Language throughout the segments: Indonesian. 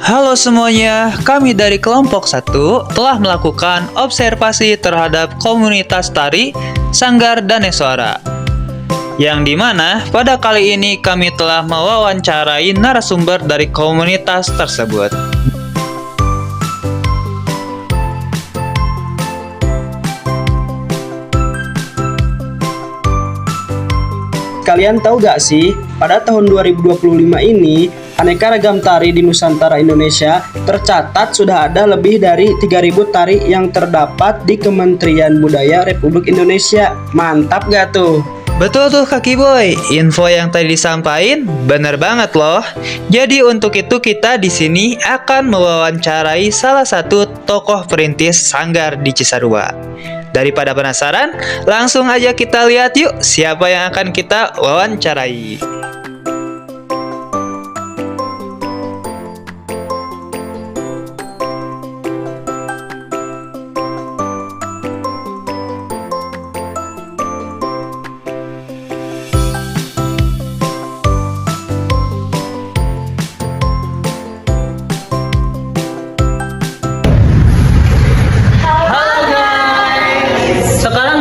Halo semuanya, kami dari kelompok 1 telah melakukan observasi terhadap komunitas tari Sanggar Daneswara. Yang dimana pada kali ini kami telah mewawancarai narasumber dari komunitas tersebut. Kalian tahu gak sih, pada tahun 2025 ini, aneka ragam tari di Nusantara Indonesia tercatat sudah ada lebih dari 3.000 tari yang terdapat di Kementerian Budaya Republik Indonesia. Mantap gak tuh? Betul tuh Kaki Boy, info yang tadi disampaikan benar banget loh. Jadi untuk itu kita di sini akan mewawancarai salah satu tokoh perintis Sanggar di Cisarua. Daripada penasaran, langsung aja kita lihat yuk siapa yang akan kita wawancarai.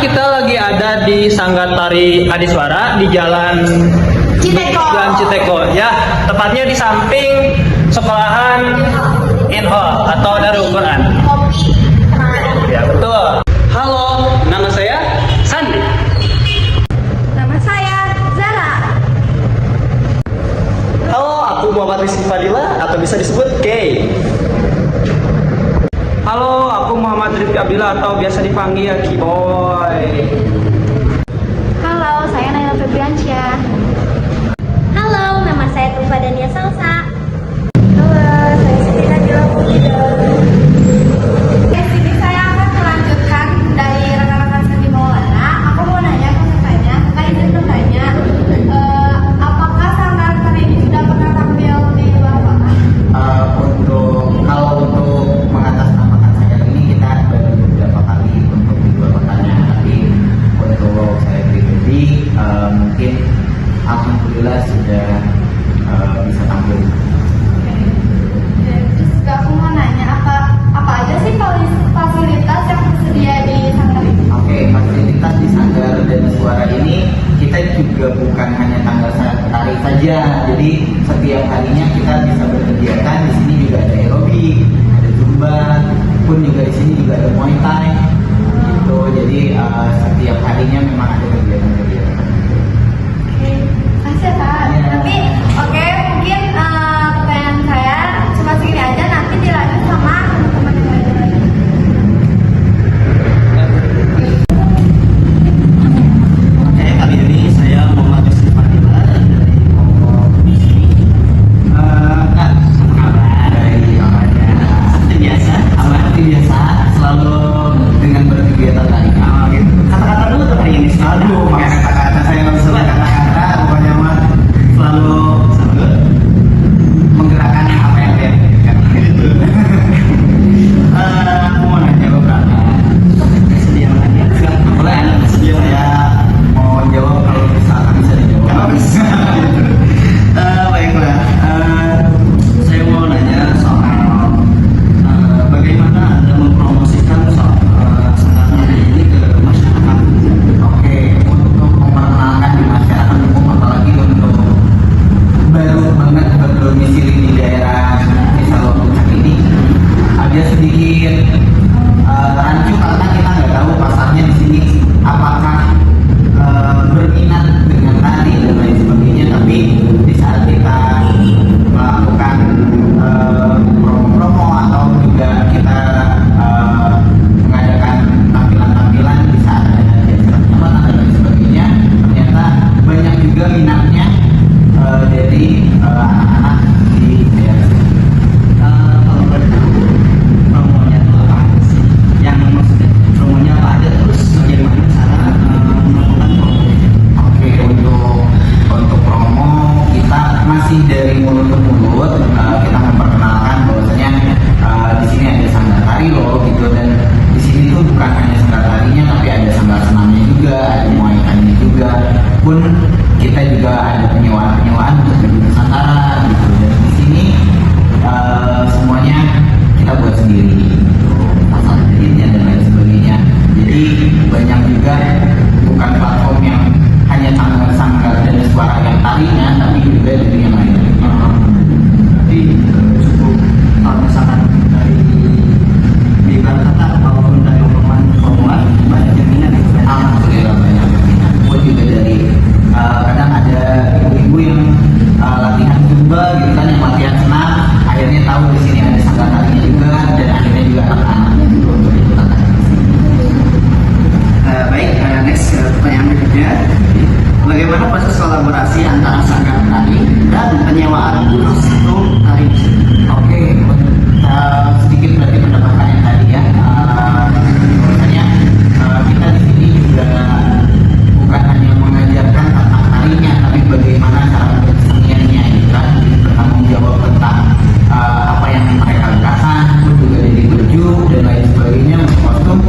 Kita lagi ada di Sanggar Tari Adiswara di Jalan Citeko ya, tepatnya di samping sekolahan Inhol atau Darul Quran. Ya betul. Halo, nama saya Sandi. Nama saya Zara. Halo, aku Muhammad Rizky Fadila atau bisa disebut Kay. Halo, aku Muhammad Rizky Abdillah atau biasa dipanggil Ki Boy. Halo, saya Naila Febriansyah. Halo, nama saya Tufa Dania Salsa. Halo, saya Siti Najila Pujido. Di sini saya akan melanjutkan dari rekan-rekan Sandi Maulana. Aku mau nanya ke kakaknya, kakak izin bertanya, apakah Sanggar Tari ini sudah pernah tampil di luar kota? Kalau untuk mengatasnamakan Sanggar ini kita baru beberapa kali untuk di luar kotanya, tapi untuk saya pribadi mungkin alhamdulillah sudah bisa tampil. Terus aku mau nanya apa aja sih fasilitas yang tersedia di Sanggar ini? Oke, fasilitas di Sanggar Daneswara ini kita juga bukan hanya tanggal tari saja, jadi setiap harinya kita bisa berkegiatan. Di sini juga ada aerobik, ada zumba, pun juga di sini juga ada muay thai gitu. Jadi setiap harinya memang ada kegiatan-kegiatan. Oke, makasih ya Kak. Tapi mungkin pertanyaan saya cuma segini aja, nanti dilanjut sama teman-teman yang lain lagi. Oke, kali ini saya Muhammad Rizky Fadila dari kelompok di sini. Kak, apa kabar? Dari kabarnya seperti biasa, seperti biasa, selalu dengan berkegiatan tadi. Gitu. Kata-kata dulu tuh hari ini selalu pakai kata-kata, saya nggak bisa kata-kata, pokoknya mah selalu menggerakkan apa yang dia pikirkan gitu. Aku mau nanya beberapa. Sedia nanya? Boleh? Sedia. Saya mau jawab kalau misalkan bisa dijawab. Kalau bisa. Baiklah. Saya mau nanya soal bagaimana Anda mempromosikan soal Sanggar Tari ini ke masyarakat. Oke, untuk memperkenalkan di masyarakat umum, apalagi untuk baru banget berdomisili di daerah Desa Puncak ini, ada sedikit rancu karena kita nggak tahu pasarnya di sini apakah berminat dengan tari dan lain sebagainya. Tapi di saat kita melakukan promo-promo atau juga kita mengadakan tampilan-tampilan di saat ada acara jabatan dan lain sebagainya, ternyata banyak juga minatnya dari anak-anak di daerah sini. Kalau boleh tahu promonya itu apa aja sih? Yang maksudnya promonya apa aja, terus bagaimana cara melakukan promonya? Oke, untuk promo kita masih dari mulut ke mulut. Kita memperkenalkan bahwasanya di sini ada sanggar tari loh gitu, dan di sini tuh bukan hanya sanggar tarinya tapi ada sanggar senamnya juga, ada muay thai-nya juga. Pun kita juga ada penyewaan untuk di Nusantara gitu, dan di sini sendiri, pasang kreditnya dan lain sebagainya. Jadi banyak juga bukan platform yang hanya sanggar dan suara yang tarinya, tapi juga dari yang lain. Jadi cukup kalau misalkan dari bidang kata maupun dari omongan banyak yang minat gitu kan. Alhamdulillah banyak yang minat. Pun juga dari kadang ada ibu-ibu yang latihan zumba gitu kan, yang latihan senam, akhirnya tahu di sini ada sanggar tarinya juga, dan akhirnya juga anak-anaknya juga untuk ikutan tari. Baik, next pertanyaan berikutnya. Bagaimana proses kolaborasi antara sanggar tari dan penyewaan kostum tari? Oke, sedikit berarti pendapatkan yang tadi ya. Bahwasanya kita di sini juga bukan hanya mengajarkan tentang tarinya, tapi bagaimana cara berkeseniannya, gitu kan. Bertanggung jawab tentang apa yang mereka kenakan, pun juga dari baju dan lain sebagainya, kostum.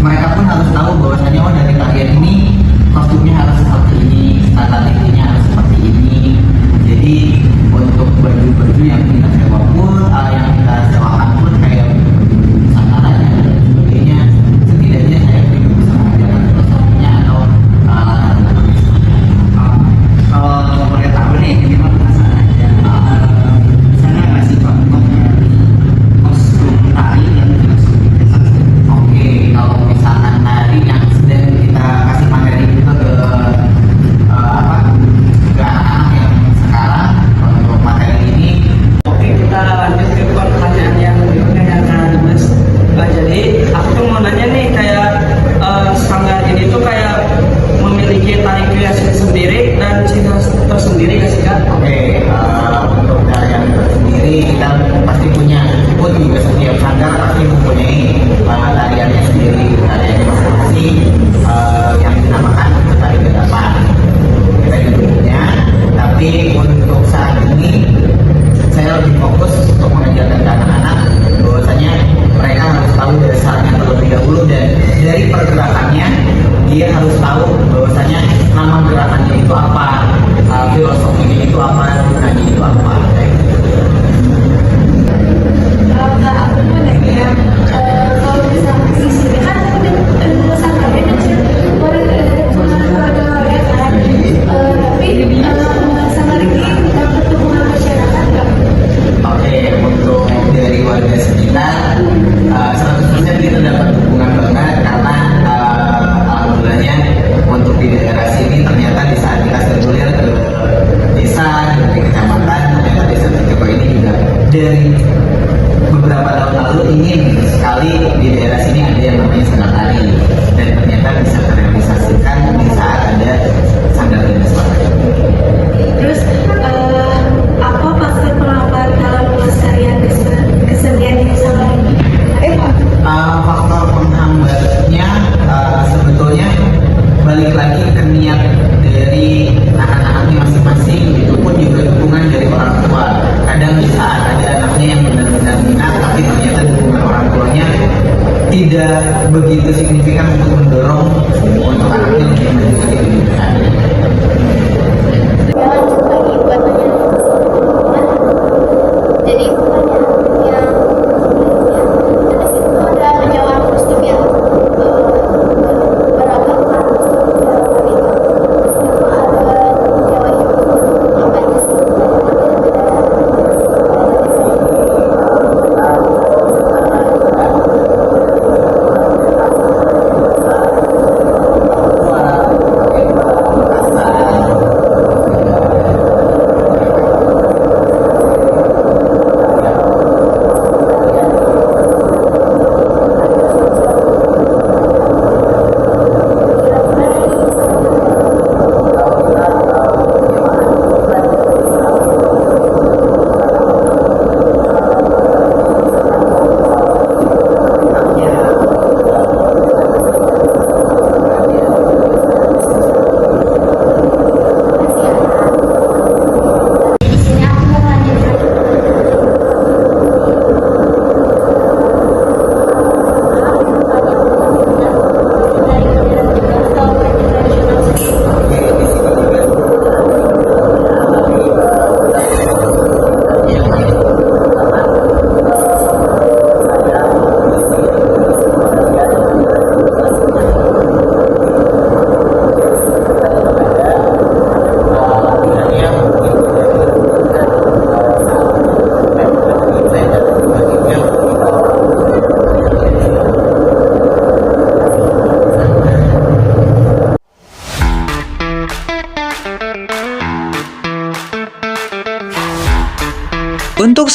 Mereka pun harus tahu bahwasanya oh dari tarian ini kostumnya harus seperti ini, tata dirinya harus seperti ini. Jadi untuk baju-baju yang kita sewa pun, yang kita sewakan pun kayak sangkaran dan sebagainya, setidaknya saya juga bisa mengajarkan filosofinya atau latar belakangnya seperti apa. Kalau boleh tahu nih, ini mah penasaran aja. Misalnya ngasih contoh kostum tari yang langsung kita saksikan. Oke, kalau misalkan tadi yang sedang kita kasih materi itu ke ke anak-anak yang sekarang untuk materi ini. Oke, kita lanjut ke pertanyaan yang berikutnya ya Kak Mas. Jadi aku tuh mau nanya nih, kayak sanggar ini tuh kayak memiliki tari kreasi sendiri dan ciri khas tersendiri nggak sih Kak? Oke, untuk tarian sendiri kita pasti punya, pun juga setiap sanggar pasti mempunyai tariannya sendiri, tariannya masing-masing yang dinamakan tari kedapan. Kita juga punya, tapi untuk saat ini saya lebih fokus untuk mengajarkan ke anak-anak bahwasanya mereka harus tahu dasarnya terlebih dahulu, dan dari pergerakannya dia harus tahu bahwasanya nama gerakannya itu apa, filosofinya itu apa, gunanya itu apa. Kak, aku mau nanya, kalau misalnya di sini kan udah sanggarnya kecil, orang keluarga ya kan, tapi sanggar ini dapat dukungan masyarakat nggak? Oke, untuk dari warga sekitar 100% kita dapat dukungan banget, karena alhamdulillahnya untuk di daerah sini ternyata di saat kita bergulir ke desa, dari kecamatan, ternyata desa Cicoko ini juga dari beberapa tahun lalu ingin sekali di daerah sini ada yang namanya sanggar tari, dan ternyata bisa terrealisasikan di saat ada sanggar dan suara. Terus apa faktor penghambat dalam pelestarian kesenian di sanggar ini? Faktor penghambatnya sebetulnya balik lagi ke niat dari anak-anaknya masing-masing, itu pun juga dukungan dari orang tua. Kadang di saat ada anaknya yang benar-benar minat, tapi ternyata dukungan orang tuanya tidak begitu signifikan untuk mendorong untuk anaknya untuk maju ke pendidikan. Ya, lanjut lagi buat tanya. Jadi pertanyaan yang sebelumnya, ada sih ada penyewaan kostum yang beragam kan, tapi itu ada penyewaan apa aja sih?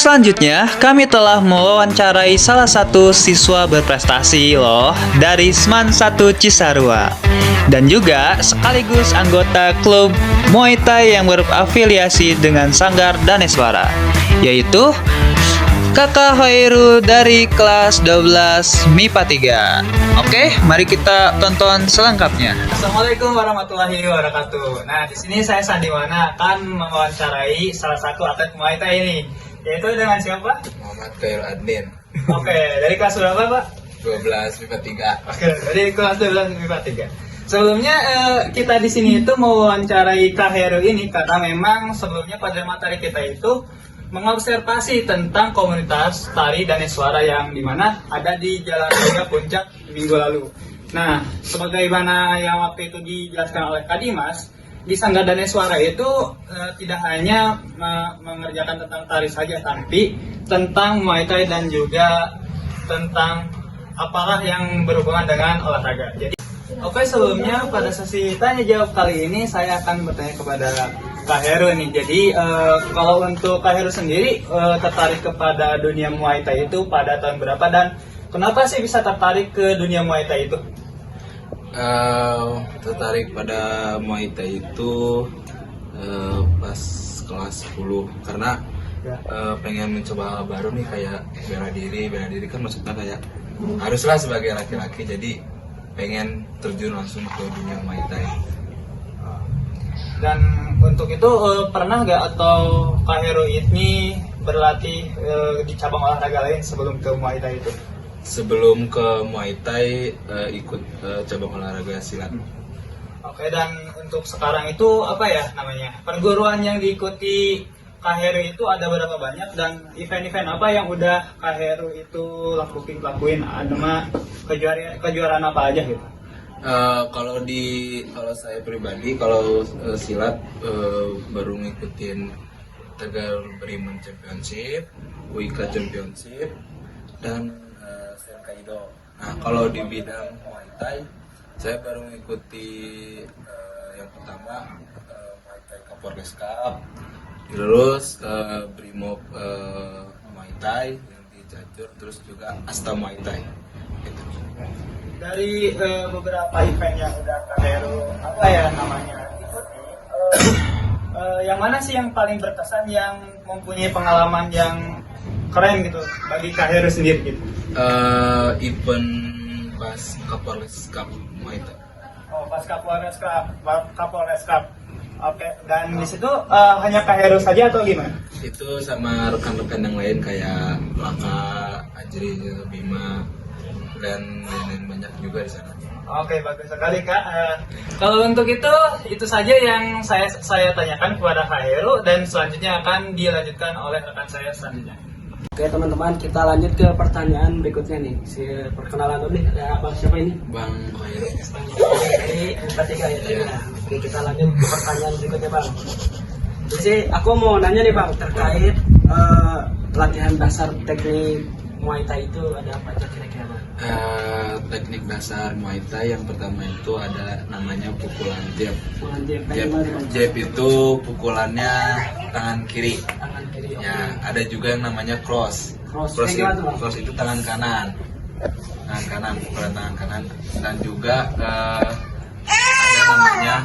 selanjutnya, kami telah mewawancarai salah satu siswa berprestasi loh dari Seman 1 Cisarua dan juga sekaligus anggota klub Muay Thai yang berafiliasi dengan Sanggar Daneswara, yaitu Kakak Hoiru dari kelas 12 MIPA 3. Oke, mari kita tonton selengkapnya. Assalamualaikum warahmatullahi wabarakatuh. Nah, di sini saya Sandiwana akan mewawancarai salah satu atlet Muay Thai ini, yaitu dengan siapa? Muhammad Khairul Adnin. Oke, dari kelas berapa, Pak? 12 MIPA 3. Oke, dari kelas 12 MIPA 3. Sebelumnya kita di sini itu mewawancarai Kak Heru ini karena memang sebelumnya pada materi kita itu mengobservasi tentang komunitas tari Daneswara yang dimana ada di Jalan Raya Puncak minggu lalu. Nah, sebagaimana yang waktu itu dijelaskan oleh Kak Dimas, di Sanggar Daneswara itu tidak hanya mengerjakan tentang tari saja, tapi tentang Muay Thai dan juga tentang apalah yang berhubungan dengan olahraga. Jadi, oke, sebelumnya pada sesi tanya jawab kali ini saya akan bertanya kepada Kak Heru nih. Jadi kalau untuk Kak Heru sendiri tertarik kepada dunia Muay Thai itu pada tahun berapa dan kenapa sih bisa tertarik ke dunia Muay Thai itu? Tertarik pada Muay Thai itu pas kelas 10 karena pengen mencoba hal baru nih, kayak bela diri kan maksudnya kayak haruslah sebagai laki-laki, jadi pengen terjun langsung ke dunia Muay Thai. Dan untuk itu pernah nggak atau Kak Heru ini berlatih di cabang olahraga lain sebelum ke Muay Thai itu? Sebelum ke Muay Thai ikut cabang olahraga silat. Oke, dan untuk sekarang itu apa ya namanya? Perguruan yang diikuti Kak Heru itu ada berapa banyak dan event-event apa yang udah Kak Heru itu lakuin? Ada kejuaraan apa aja gitu? Kalau saya pribadi, kalau silat baru ngikutin Tegar Beriman Championship, Wika Championship, dan Senkaido. Nah, kalau di bidang Muay Thai, saya baru mengikuti yang pertama Muay Thai Kapolres Cup, terus Brimob Muay Thai yang di Cianjur, terus juga Asta Muay Thai. Gitu. Dari beberapa event yang udah Kak Heru apa ya namanya ikuti, yang mana sih yang paling berkesan, yang mempunyai pengalaman yang keren gitu bagi Kak Heru sendiri gitu? Event pas Kapolres Cup Muay Thai. Oh, pas Kapolres Cup. Oke, dan di situ hanya Kak Heru saja atau gimana? Itu sama rekan-rekan yang lain kayak Laka, Ajri, Bima, dan lain-lain banyak juga di sana. Oke, bagus sekali Kak. Kalau untuk itu saja yang saya tanyakan kepada Kak Heru, dan selanjutnya akan dilanjutkan oleh rekan saya selanjutnya. Oke teman-teman, kita lanjut ke pertanyaan berikutnya nih. Perkenalan dulu nih, ada Bang siapa ini? Bang Khairul. Dari MIPA 3 ya. Nah, oke, kita lanjut ke pertanyaan berikutnya Bang. Jadi aku mau nanya nih Bang, terkait latihan dasar teknik Muay Thai itu ada apa aja kira-kira Bang? Teknik dasar Muay Thai yang pertama itu ada namanya pukulan jab. Pukulan jab. Jab itu pukulannya tangan kiri. Tangan kiri. Ya, ada juga yang namanya cross. Cross itu tangan kanan. Pukulan tangan kanan. Dan juga ada namanya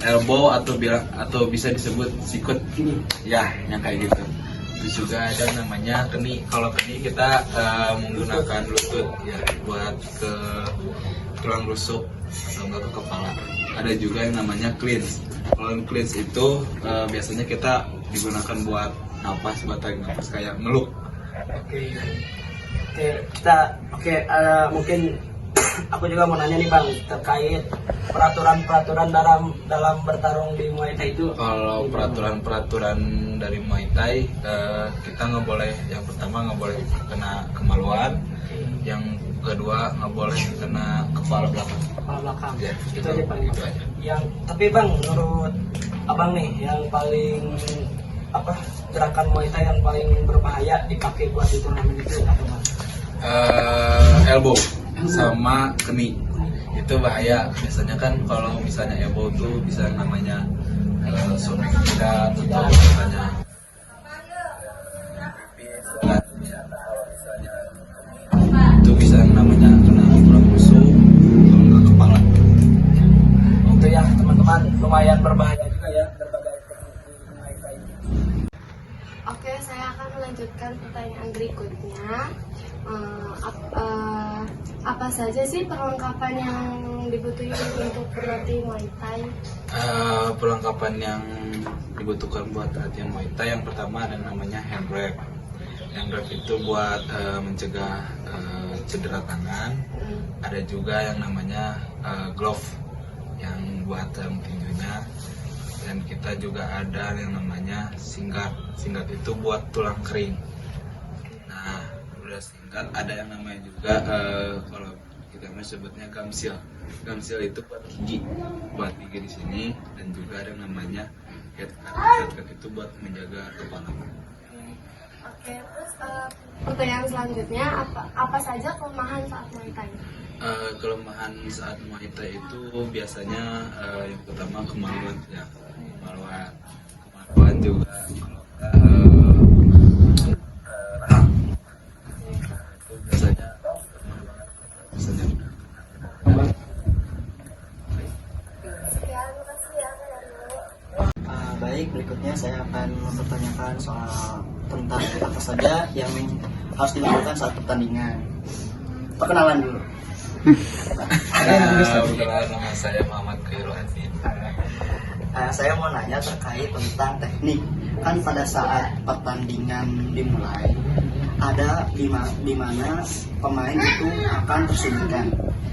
elbow atau bisa disebut sikut. Ya, yang kayak gitu. Terus juga ada namanya keni. Kalau keni kita menggunakan lutut ya buat ke tulang rusuk atau enggak ke kepala. Ada juga yang namanya cleanse. Kalau cleanse itu biasanya kita digunakan buat napas, buat tarik napas kayak meluk. Mungkin aku juga mau nanya nih Bang, terkait peraturan dalam bertarung di Muay Thai itu. Kalau peraturan dari Muay Thai, kita nggak boleh, yang pertama nggak boleh kena kemaluan, yang kedua nggak boleh kena kepala belakang. Ya, Itu aja paling. Itu aja. Tapi Bang, menurut Abang nih, yang paling gerakan Muay Thai yang paling berbahaya dipakai buat di turnamen itu apa Bang? Elbow sama keni itu bahaya. Biasanya kan kalau misalnya elbow tuh bisa namanya sobek jidat atau misalnya namanya kena tulang rusuk ke kepala. Itu ya teman-teman, lumayan berbahaya juga ya berbagai teknik Muay Thai. Oke, saya akan melanjutkan pertanyaan berikutnya. Apa saja sih perlengkapan yang dibutuhkan untuk berlatih Muay Thai? Perlengkapan yang dibutuhkan buat latihan Muay Thai yang pertama ada namanya hand wrap. Hand wrap itu buat mencegah cedera tangan. Ada juga yang namanya glove yang buat tinjunya. Dan kita juga ada yang namanya singgat. Singgat itu buat tulang kering. Nah, udah singgat ada yang namanya juga kalau kita sebutnya gamsil. Gamsil itu buat gigi di sini, dan juga ada yang namanya headcut. Headcut itu buat menjaga kepala. Oke, terus pertanyaan selanjutnya, apa saja kelemahan saat Muay Thai? Kelemahan saat Muay Thai itu biasanya yang pertama kemaluan ya, kemaluan juga rahang. Itu biasanya Sekian, makasih ya Kak Darmo. Baik, berikutnya saya akan mempertanyakan soal tentang apa saja yang harus dilakukan saat pertandingan. Perkenalan dulu. Perkenalkan, nama saya Muhammad Khairul Azim. Saya mau nanya terkait tentang teknik. Kan pada saat pertandingan dimulai, ada di mana pemain itu akan tersudutkan.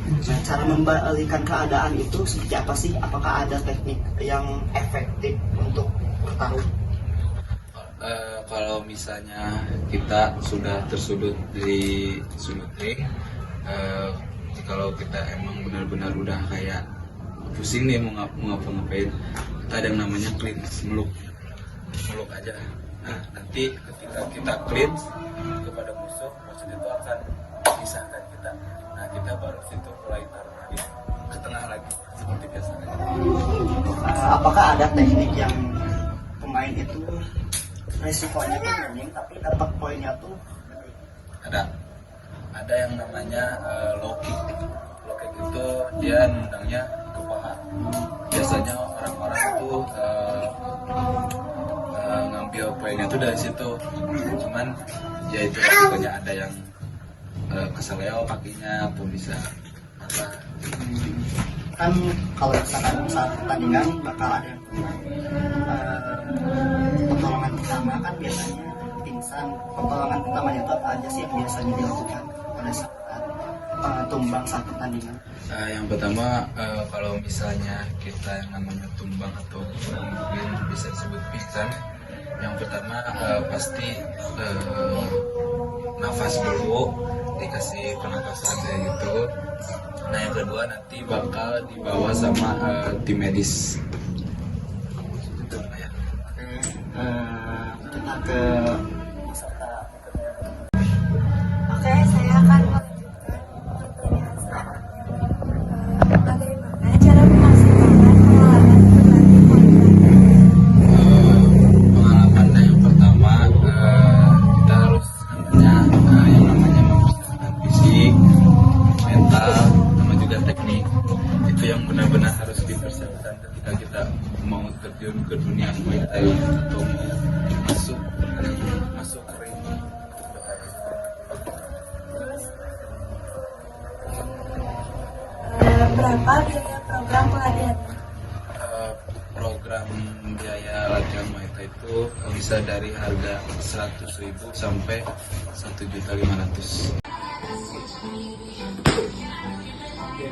Nah, cara membalikan keadaan itu seperti apa sih? Apakah ada teknik yang efektif untuk bertarung? Kalau misalnya kita sudah tersudut di sudut ring, kalau kita emang benar-benar udah kayak pusing nih mau ngapa-ngapain, kita ada yang namanya cleanse, meluk aja. Nah, nanti ketika kita cleanse kepada musuh itu akan memisahkan kita. Nah, kita baru situ mulai taruh lagi ke tengah lagi seperti biasanya. Apakah ada teknik yang pemain itu resikonya tuh minim tapi dapat poinnya tuh? Ada yang namanya low kick. Low kick itu dia nendangnya ke paha. Biasanya orang-orang itu ngambil poinnya tuh dari situ. Cuman ya itu resikonya, ada yang keseleo kakinya atau bisa apa. Kan kalau misalkan saat pertandingan bakal ada yang pertolongan pertama, kan biasanya pingsan. Pertolongan pertamanya itu apa aja sih yang biasanya dilakukan pada saat tumbang saat pertandingan? Yang pertama kalau misalnya kita yang namanya tumbang atau mungkin bisa disebut pingsan, yang pertama pasti nafas dulu, dikasih pernapasan kayak gitu. Nah, yang kedua nanti bakal dibawa sama tim medis. Kita ke Oke, saya akan melanjutkan pertanyaan selanjutnya. Bagaimana cara memaksimalkan pengalaman berlatih Muay Thai? Pengalaman yang pertama kita harus yang namanya mempersiapkan fisik, mental, sama juga teknik. Itu yang benar-benar harus dipersiapkan ketika kita mau terjun ke dunia Muay Thai atau masuk ring. Berapa biaya program pelatihan? Program biaya latihan Muay Thai itu bisa dari harga 100.000 sampai 1.500.000. Oke.